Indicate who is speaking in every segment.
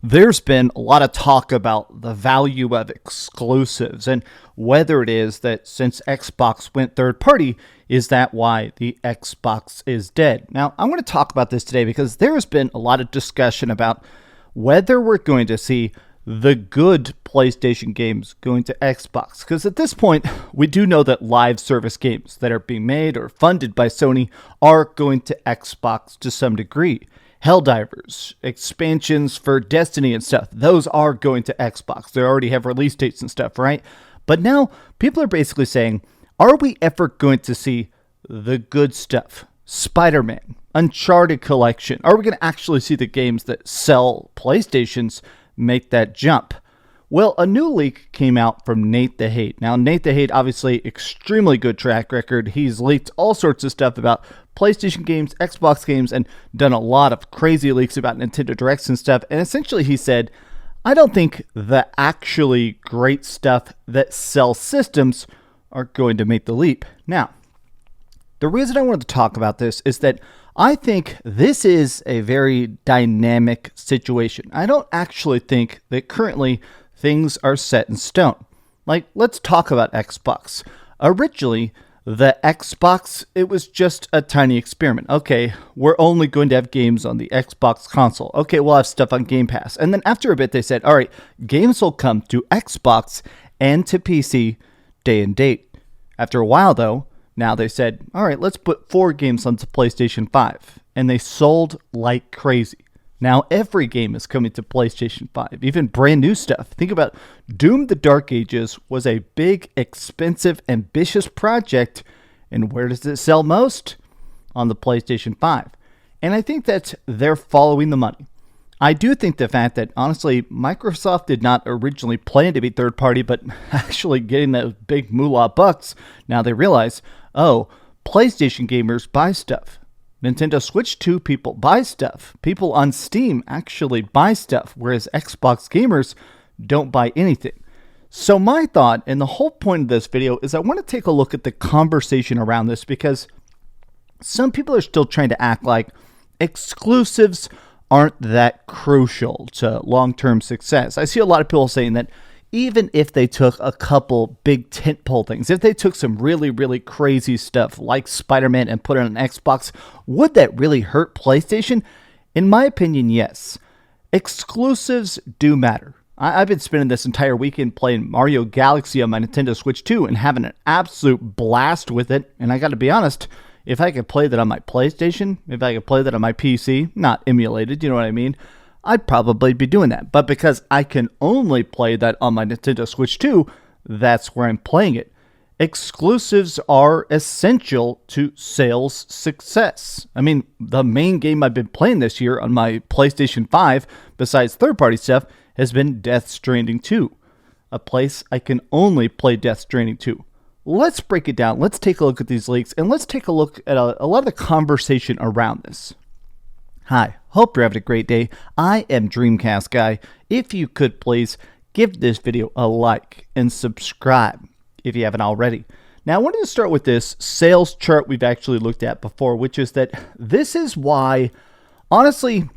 Speaker 1: There's been a lot of talk about the value of exclusives and whether it is that since Xbox went third party, is that why the Xbox is dead? Now, I'm going to talk about this today because there has been a lot of discussion about whether we're going to see the good PlayStation games going to Xbox. Because at this point, we do know that live service games that are being made or funded by Sony are going to Xbox to some degree. Helldivers, expansions for Destiny and stuff, those are going to Xbox. They already have release dates and stuff, right? But now people are basically saying, are we ever going to see the good stuff? Spider-Man, Uncharted Collection. Are we going to actually see the games that sell PlayStations make that jump? Well, a new leak came out from Nate the Hate. Now, Nate the Hate, obviously, extremely good track record. He's leaked all sorts of stuff about PlayStation games, Xbox games, and done a lot of crazy leaks about Nintendo Directs and stuff. And essentially, he said, I don't think the actually great stuff that sells systems are going to make the leap. Now, the reason I wanted to talk about this is that I think this is a very dynamic situation. I don't actually think that currently things are set in stone. Like, let's talk about Xbox. Originally, the Xbox, it was just a tiny experiment. Okay, we're only going to have games on the Xbox console. Okay, we'll have stuff on Game Pass. And then after a bit, they said, all right, games will come to Xbox and to PC day and date. After a while, though, now they said, all right, let's put 4 games onto PlayStation 5. And they sold like crazy. Now every game is coming to PlayStation 5, even brand new stuff. Think about Doom the Dark Ages was a big, expensive, ambitious project. And where does it sell most? On the PlayStation 5. And I think that they're following the money. I do think the fact that, honestly, Microsoft did not originally plan to be third party, but actually getting those big moolah bucks, now they realize, oh, PlayStation gamers buy stuff. Nintendo Switch 2 people buy stuff. People on Steam actually buy stuff, whereas Xbox gamers don't buy anything. So my thought, and the whole point of this video, is I want to take a look at the conversation around this because some people are still trying to act like exclusives aren't that crucial to long-term success. I see a lot of people saying that even if they took a couple big tentpole things, if they took some really, really crazy stuff like Spider-Man and put it on an Xbox, would that really hurt PlayStation? In my opinion, yes. Exclusives do matter. I've been spending this entire weekend playing Mario Galaxy on my Nintendo Switch 2 and having an absolute blast with it. And I got to be honest, if I could play that on my PlayStation, if I could play that on my PC, not emulated, you know what I mean? I'd probably be doing that. But because I can only play that on my Nintendo Switch 2, that's where I'm playing it. Exclusives are essential to sales success. I mean, the main game I've been playing this year on my PlayStation 5, besides third-party stuff, has been Death Stranding 2. A place I can only play Death Stranding 2. Let's break it down. Let's take a look at these leaks, and let's take a look at a lot of the conversation around this. Hi, hope you're having a great day. I am DreamcastGuy. If you could please give this video a like and subscribe if you haven't already. Now I wanted to start with this sales chart we've actually looked at before, which is that this is why, honestly,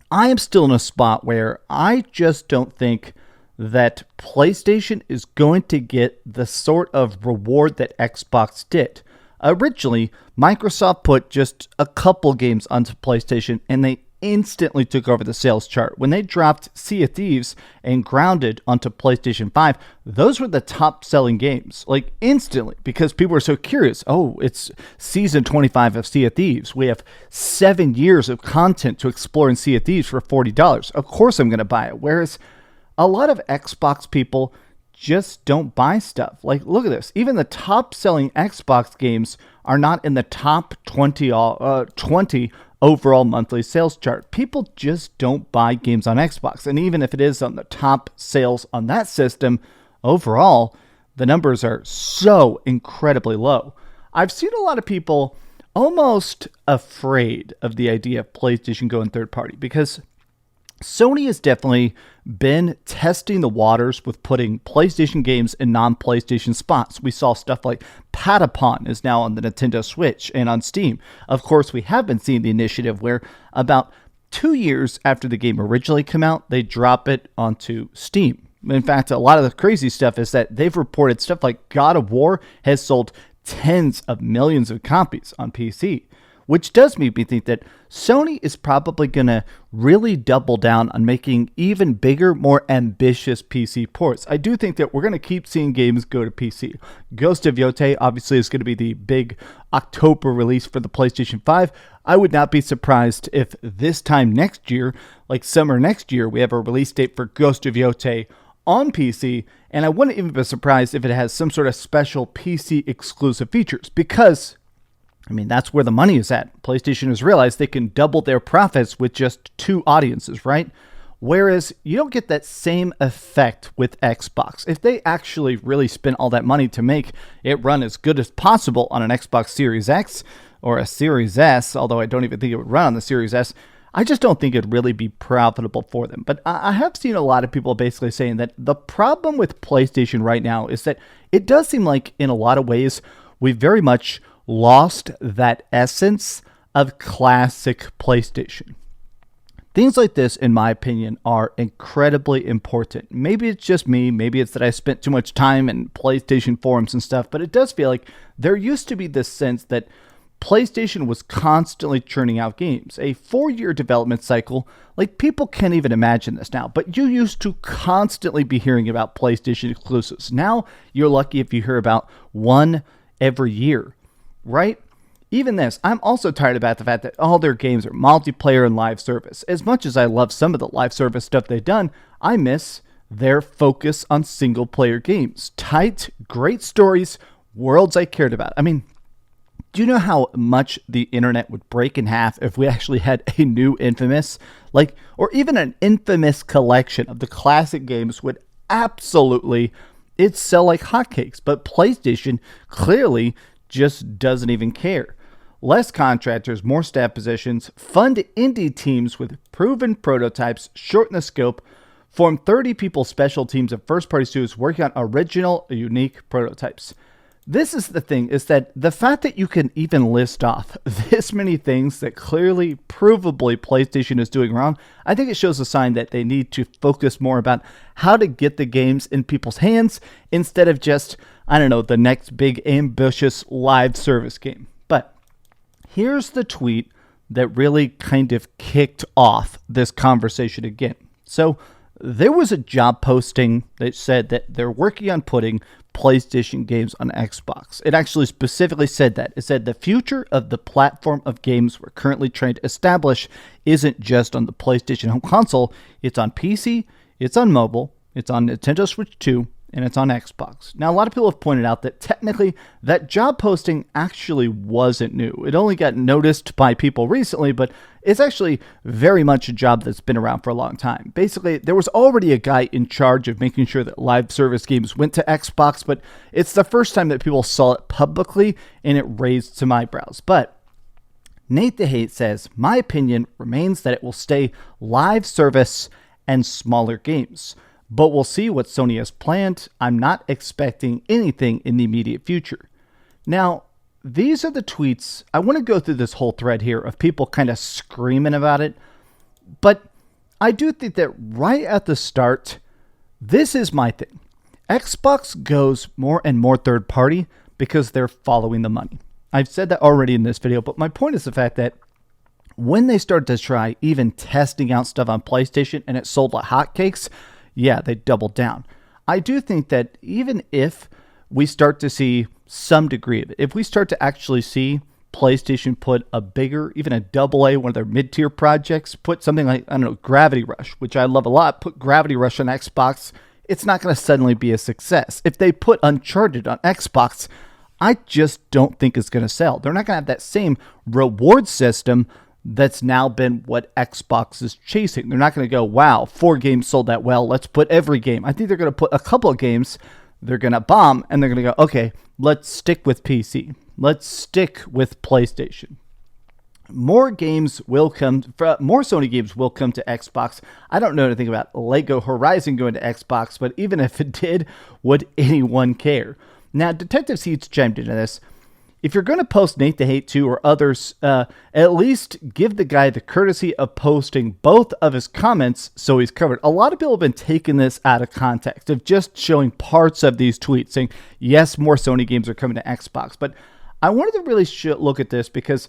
Speaker 1: I am still in a spot where I just don't think that PlayStation is going to get the sort of reward that Xbox did. Originally, Microsoft put just a couple games onto PlayStation and they instantly took over the sales chart. When they dropped Sea of Thieves and Grounded onto PlayStation 5, those were the top selling games, like instantly, because people were so curious. Oh, it's season 25 of Sea of Thieves. We have 7 years of content to explore in Sea of Thieves for $40. Of course I'm going to buy it. Whereas a lot of Xbox people just don't buy stuff. Like, look at this. Even the top selling Xbox games are not in the top 20 overall monthly sales chart. People just don't buy games on Xbox. And even if it is on the top sales on that system, overall, the numbers are so incredibly low. I've seen a lot of people almost afraid of the idea of PlayStation going third party because Sony has definitely been testing the waters with putting PlayStation games in non-PlayStation spots. We saw stuff like Patapon is now on the Nintendo Switch and on Steam. Of course, we have been seeing the initiative where about 2 years after the game originally came out, they drop it onto Steam. In fact, a lot of the crazy stuff is that they've reported stuff like God of War has sold tens of millions of copies on PC, which does make me think that Sony is probably going to really double down on making even bigger, more ambitious PC ports. I do think that we're going to keep seeing games go to PC. Ghost of Yotei obviously is going to be the big October release for the PlayStation 5. I would not be surprised if this time next year, like summer next year, we have a release date for Ghost of Yotei on PC, and I wouldn't even be surprised if it has some sort of special PC exclusive features, because that's where the money is at. PlayStation has realized they can double their profits with just 2 audiences, right? Whereas you don't get that same effect with Xbox. If they actually really spent all that money to make it run as good as possible on an Xbox Series X or a Series S, although I don't even think it would run on the Series S, I just don't think it'd really be profitable for them. But I have seen a lot of people basically saying that the problem with PlayStation right now is that it does seem like in a lot of ways we very much lost that essence of classic PlayStation. Things like this, in my opinion, are incredibly important. Maybe it's just me, maybe it's that I spent too much time in PlayStation forums and stuff, but it does feel like there used to be this sense that PlayStation was constantly churning out games. A 4-year development cycle, like people can't even imagine this now, but you used to constantly be hearing about PlayStation exclusives. Now you're lucky if you hear about one every year, right? Even this, I'm also tired about the fact that all their games are multiplayer and live service. As much as I love some of the live service stuff they've done, I miss their focus on single player games. Tight, great stories, worlds I cared about. Do you know how much the internet would break in half if we actually had a new Infamous? Or even an Infamous collection of the classic games would absolutely, it'd sell like hotcakes. But PlayStation clearly just doesn't even care. Less contractors, more staff positions, fund indie teams with proven prototypes, shorten the scope, form 30 people special teams of first-party studios working on original, unique prototypes. This is the thing, is that the fact that you can even list off this many things that clearly, provably PlayStation is doing wrong, I think it shows a sign that they need to focus more about how to get the games in people's hands instead of just, the next big ambitious live service game. But here's the tweet that really kind of kicked off this conversation again. So there was a job posting that said that they're working on putting PlayStation games on Xbox. It actually specifically said that. It said the future of the platform of games we're currently trying to establish isn't just on the PlayStation home console. It's on PC, it's on mobile, it's on Nintendo Switch 2, and it's on Xbox. Now, a lot of people have pointed out that technically that job posting actually wasn't new. It only got noticed by people recently, but it's actually very much a job that's been around for a long time. Basically, there was already a guy in charge of making sure that live service games went to Xbox, but it's the first time that people saw it publicly, and it raised some eyebrows. But Nate the Hate says, my opinion remains that it will stay live service and smaller games. But we'll see what Sony has planned. I'm not expecting anything in the immediate future. Now, these are the tweets. I want to go through this whole thread here of people kind of screaming about it. But I do think that right at the start, this is my thing. Xbox goes more and more third party because they're following the money. I've said that already in this video, but my point is the fact that when they started to try even testing out stuff on PlayStation and it sold like hotcakes, yeah, they doubled down. I do think that even if we start to see some degree of it, if we start to actually see PlayStation put a bigger, even a AA, one of their mid-tier projects, put something like, Gravity Rush, which I love a lot, put Gravity Rush on Xbox, it's not going to suddenly be a success. If they put Uncharted on Xbox, I just don't think it's going to sell. They're not going to have that same reward system that's now been what Xbox is chasing. They're not going to go, wow, 4 games sold that well, let's put every game. I think they're going to put a couple of games, they're going to bomb, and they're going to go, okay, let's stick with PC. Let's stick with PlayStation. More games will come, more Sony games will come to Xbox. I don't know anything about Lego Horizon going to Xbox, but even if it did, would anyone care? Now, Detective Seeds chimed into this. if you're going to post Nate the Hate 2 or others, at least give the guy the courtesy of posting both of his comments so he's covered. A lot of people have been taking this out of context, of just showing parts of these tweets saying, yes, more Sony games are coming to Xbox. But I wanted to really look at this because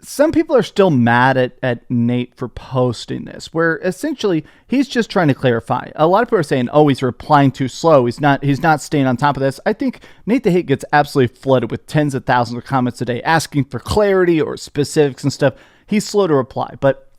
Speaker 1: some people are still mad at Nate for posting this, where essentially he's just trying to clarify. A lot of people are saying, oh, he's replying too slow. He's not staying on top of this. I think Nate the Hate gets absolutely flooded with tens of thousands of comments a day asking for clarity or specifics and stuff. He's slow to reply, but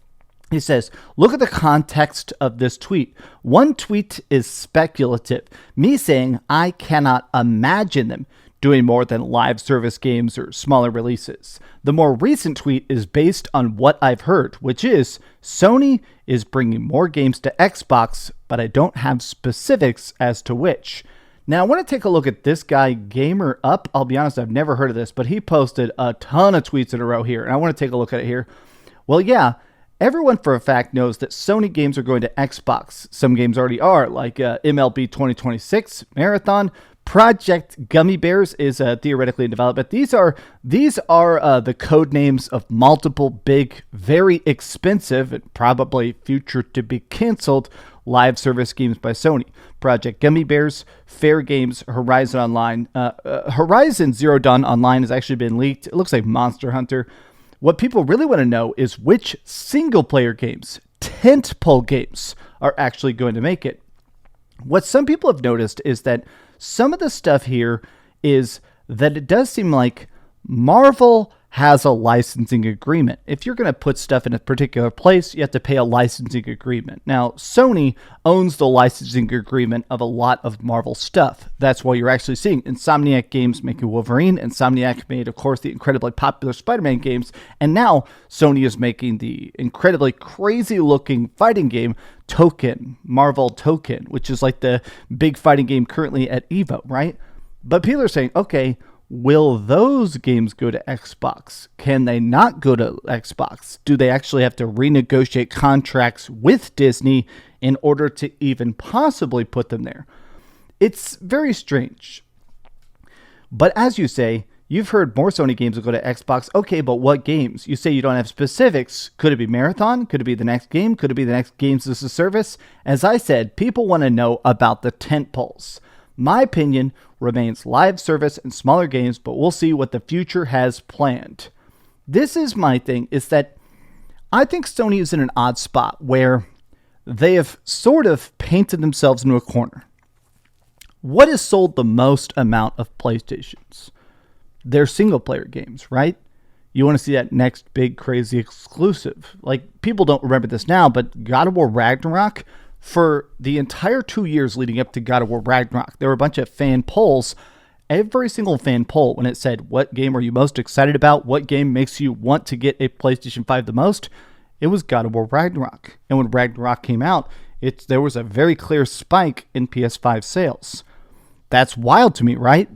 Speaker 1: he says, look at the context of this tweet. One tweet is speculative. Me saying I cannot imagine them doing more than live service games or smaller releases. The more recent tweet is based on what I've heard, which is Sony is bringing more games to Xbox, but I don't have specifics as to which. Now, I want to take a look at this guy, Gamer Up. I'll be honest, I've never heard of this, but he posted a ton of tweets in a row here, and I want to take a look at it here. Well, yeah, everyone for a fact knows that Sony games are going to Xbox. Some games already are, like MLB 2026, Marathon, Project Gummy Bears is theoretically in development. These are the code names of multiple big, very expensive, and probably future to be canceled live service games by Sony. Project Gummy Bears, Fair Games, Horizon Online. Horizon Zero Dawn Online has actually been leaked. It looks like Monster Hunter. What people really want to know is which single-player games, tentpole games, are actually going to make it. What some people have noticed is that some of the stuff here is that it does seem like Marvel has a licensing agreement. If you're going to put stuff in a particular place, you have to pay a licensing agreement. Now, Sony owns the licensing agreement of a lot of Marvel stuff. That's why you're actually seeing Insomniac Games making Wolverine. Insomniac made, of course, the incredibly popular Spider-Man games. And now Sony is making the incredibly crazy-looking fighting game Token, Marvel Token, which is like the big fighting game currently at EVO, right? But people are saying, okay, will those games go to Xbox? Can they not go to Xbox? Do they actually have to renegotiate contracts with Disney in order to even possibly put them there? It's very strange. But as you say, you've heard more Sony games will go to Xbox. Okay, but what games? You say you don't have specifics. Could it be Marathon? Could it be the next game? Could it be the next Games as a Service? As I said, people want to know about the tentpoles. My opinion remains live service and smaller games, but we'll see what the future has planned. This is my thing, is that I think Sony is in an odd spot where they have sort of painted themselves into a corner. What has sold the most amount of PlayStations? They're single-player games, right? You want to see that next big, crazy exclusive. Like, people don't remember this now, but God of War Ragnarok, for the entire 2 years leading up to God of War Ragnarok, there were a bunch of fan polls. Every single fan poll, when it said, what game are you most excited about? What game makes you want to get a PlayStation 5 the most? It was God of War Ragnarok. And when Ragnarok came out, there was a very clear spike in PS5 sales. That's wild to me, right?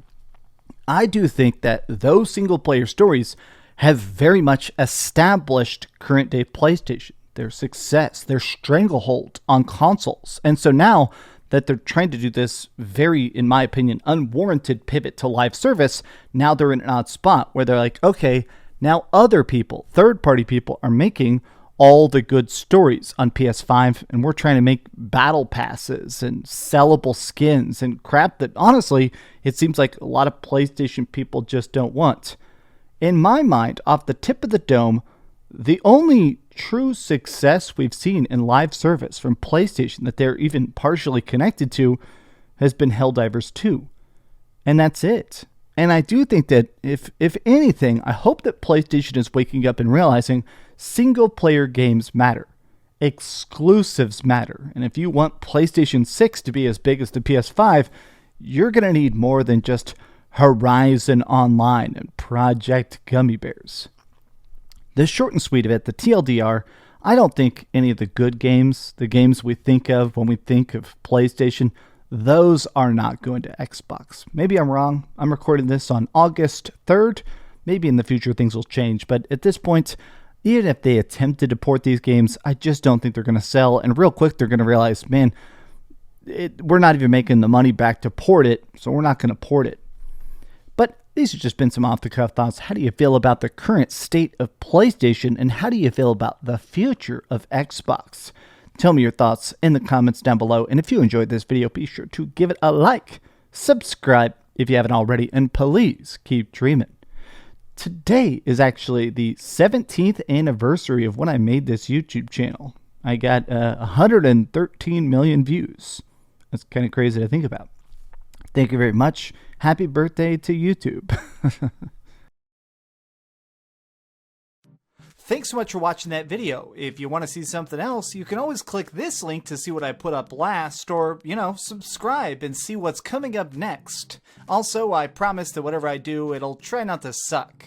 Speaker 1: I do think that those single-player stories have very much established current-day PlayStation, their success, their stranglehold on consoles. And so now that they're trying to do this very, in my opinion, unwarranted pivot to live service, now they're in an odd spot where they're like, okay, now other people, third-party people, are making all the good stories on PS5, and we're trying to make battle passes and sellable skins and crap that, honestly, it seems like a lot of PlayStation people just don't want. In my mind, off the tip of the dome, the only true success we've seen in live service from PlayStation that they're even partially connected to has been Helldivers 2. And that's it. And I do think that if anything, I hope that PlayStation is waking up and realizing single-player games matter. Exclusives matter. And if you want PlayStation 6 to be as big as the PS5, you're going to need more than just Horizon Online and Project Gummy Bears. The short and sweet of it, the TLDR, I don't think any of the good games, the games we think of when we think of PlayStation, those are not going to Xbox. Maybe I'm wrong. I'm recording this on August 3rd. Maybe in the future things will change. But at this point, even if they attempted to port these games, I just don't think they're going to sell. And real quick, they're going to realize, man, we're not even making the money back to port it, so we're not going to port it. But These have just been some off-the-cuff thoughts. How do you feel about the current state of PlayStation, and how do you feel about the future of Xbox? Tell me your thoughts in the comments down below, and if you enjoyed this video, be sure to give it a like, subscribe if you haven't already, and please keep dreaming. Today is actually the 17th anniversary of when I made this YouTube channel. I got 113 million views. That's kind of crazy to think about. Thank you very much. Happy birthday to YouTube. Thanks so much for watching that video. If you want to see something else, you can always click this link to see what I put up last, or, subscribe and see what's coming up next. Also, I promise that whatever I do, it'll try not to suck.